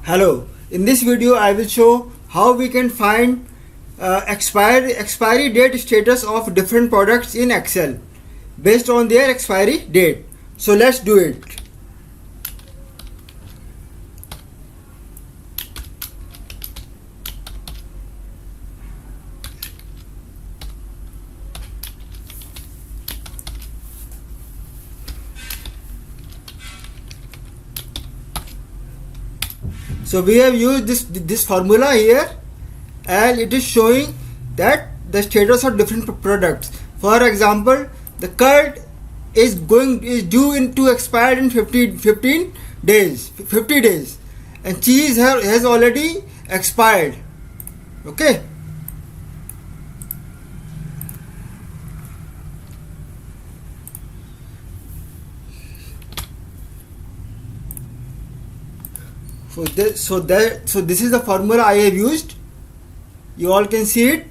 Hello, in this video I will show how we can find expiry date status of different products in Excel based on their expiry date. So let's do it. So we have used this formula here, and it is showing that the status of different products. For example, the curd is due to expire in 50 days, and cheese has already expired. Okay. So this is the formula I have used. You all can see it.